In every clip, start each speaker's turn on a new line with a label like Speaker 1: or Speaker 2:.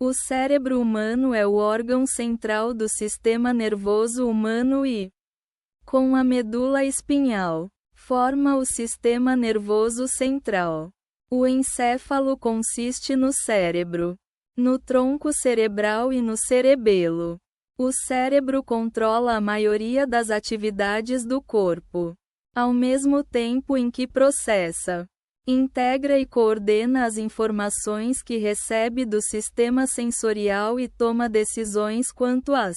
Speaker 1: O cérebro humano é o órgão central do sistema nervoso humano e, com a medula espinhal, forma o sistema nervoso central. O encéfalo consiste no cérebro, no tronco cerebral e no cerebelo. O cérebro controla a maioria das atividades do corpo, ao mesmo tempo em que processa, integra e coordena as informações que recebe do sistema sensorial e toma decisões quanto às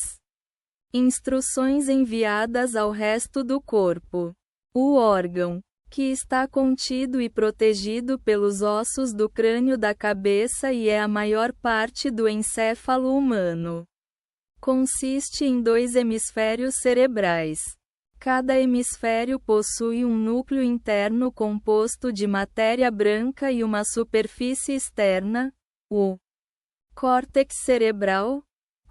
Speaker 1: instruções enviadas ao resto do corpo. O órgão, que está contido e protegido pelos ossos do crânio da cabeça e é a maior parte do encéfalo humano, consiste em 2 hemisférios cerebrais. Cada hemisfério possui um núcleo interno composto de matéria branca e uma superfície externa, o córtex cerebral,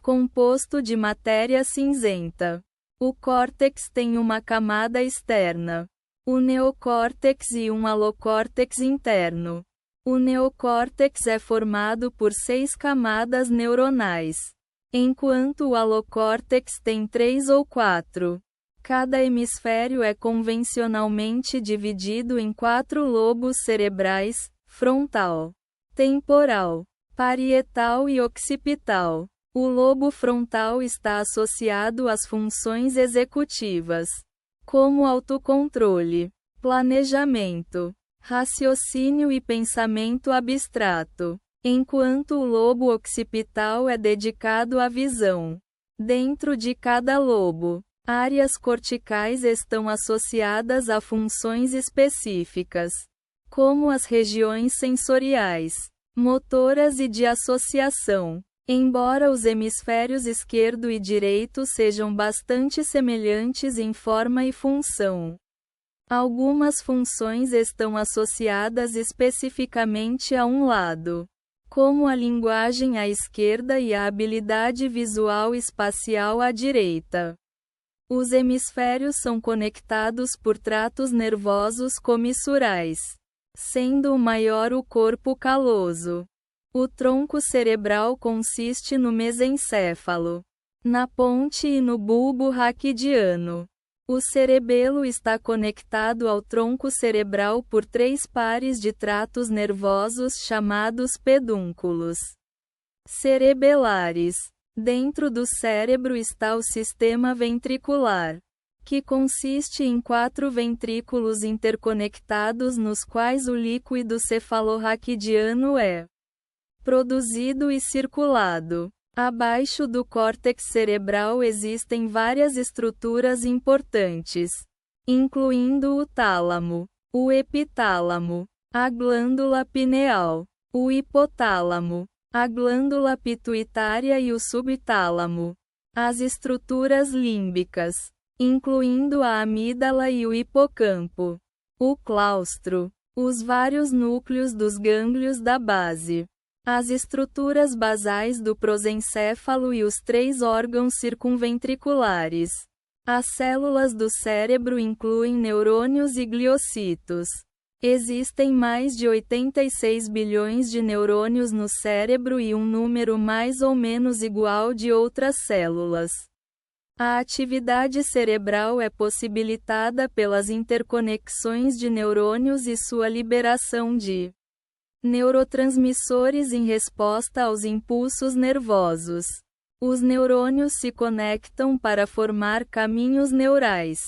Speaker 1: composto de matéria cinzenta. O córtex tem uma camada externa, o neocórtex e um alocórtex interno. O neocórtex é formado por 6 camadas neuronais, enquanto o alocórtex tem 3 ou 4. Cada hemisfério é convencionalmente dividido em 4 lobos cerebrais: frontal, temporal, parietal e occipital. O lobo frontal está associado às funções executivas, como autocontrole, planejamento, raciocínio e pensamento abstrato, enquanto o lobo occipital é dedicado à visão. Dentro de cada lobo, áreas corticais estão associadas a funções específicas, como as regiões sensoriais, motoras e de associação. Embora os hemisférios esquerdo e direito sejam bastante semelhantes em forma e função, algumas funções estão associadas especificamente a um lado, como a linguagem à esquerda e a habilidade visual espacial à direita. Os hemisférios são conectados por tratos nervosos comissurais, sendo o maior o corpo caloso. O tronco cerebral consiste no mesencéfalo, na ponte e no bulbo raquidiano. O cerebelo está conectado ao tronco cerebral por 3 pares de tratos nervosos chamados pedúnculos cerebelares. Dentro do cérebro está o sistema ventricular, que consiste em 4 ventrículos interconectados nos quais o líquido cefalorraquidiano é produzido e circulado. Abaixo do córtex cerebral existem várias estruturas importantes, incluindo o tálamo, o epitálamo, a glândula pineal, o hipotálamo, a glândula pituitária e o subtálamo. As estruturas límbicas, incluindo a amígdala e o hipocampo, o claustro, os vários núcleos dos gânglios da base, as estruturas basais do prosencéfalo e os 3 órgãos circunventriculares. As células do cérebro incluem neurônios e gliocitos. Existem mais de 86 bilhões de neurônios no cérebro e um número mais ou menos igual de outras células. A atividade cerebral é possibilitada pelas interconexões de neurônios e sua liberação de neurotransmissores em resposta aos impulsos nervosos. Os neurônios se conectam para formar caminhos neurais,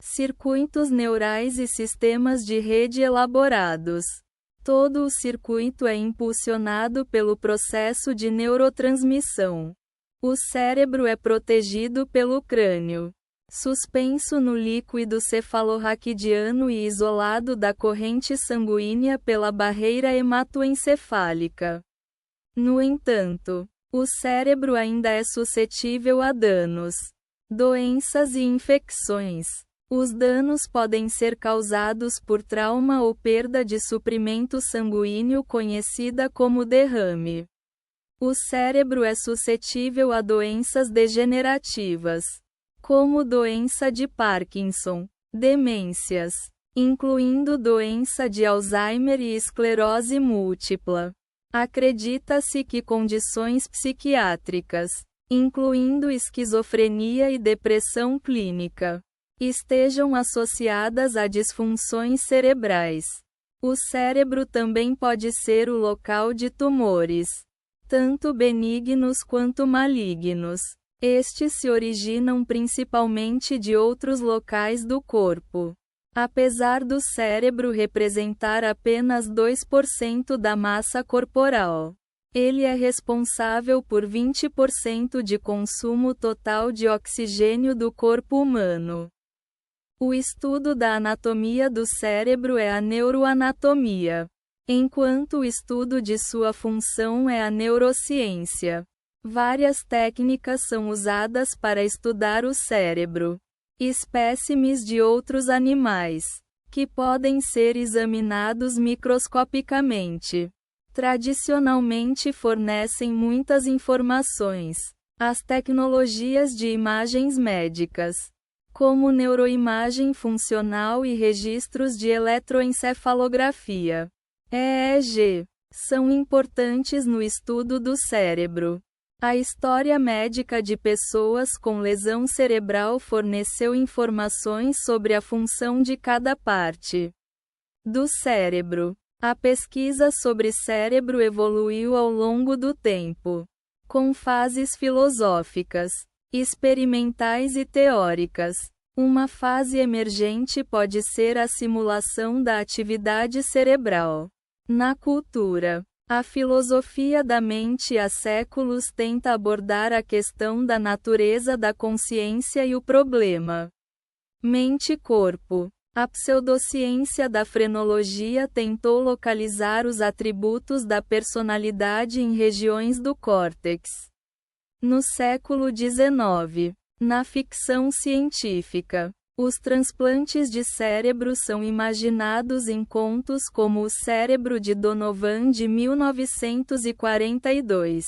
Speaker 1: circuitos neurais e sistemas de rede elaborados. Todo o circuito é impulsionado pelo processo de neurotransmissão. O cérebro é protegido pelo crânio, suspenso no líquido cefalorraquidiano e isolado da corrente sanguínea pela barreira hematoencefálica. No entanto, o cérebro ainda é suscetível a danos, doenças e infecções. Os danos podem ser causados por trauma ou perda de suprimento sanguíneo conhecida como derrame. O cérebro é suscetível a doenças degenerativas, como doença de Parkinson, demências, incluindo doença de Alzheimer e esclerose múltipla. Acredita-se que condições psiquiátricas, incluindo esquizofrenia e depressão clínica, estejam associadas a disfunções cerebrais. O cérebro também pode ser o local de tumores, tanto benignos quanto malignos. Estes se originam principalmente de outros locais do corpo. Apesar do cérebro representar apenas 2% da massa corporal, ele é responsável por 20% de consumo total de oxigênio do corpo humano. O estudo da anatomia do cérebro é a neuroanatomia, enquanto o estudo de sua função é a neurociência. Várias técnicas são usadas para estudar o cérebro. Espécimes de outros animais, que podem ser examinados microscopicamente, tradicionalmente fornecem muitas informações. As tecnologias de imagens médicas, como neuroimagem funcional e registros de eletroencefalografia, EEG, são importantes no estudo do cérebro. A história médica de pessoas com lesão cerebral forneceu informações sobre a função de cada parte do cérebro. A pesquisa sobre cérebro evoluiu ao longo do tempo, com fases filosóficas, experimentais e teóricas. Uma fase emergente pode ser a simulação da atividade cerebral. Na cultura, a filosofia da mente há séculos tenta abordar a questão da natureza da consciência e o problema mente-corpo. A pseudociência da frenologia tentou localizar os atributos da personalidade em regiões do córtex. No século XIX, na ficção científica, os transplantes de cérebro são imaginados em contos como O Cérebro de Donovan de 1942.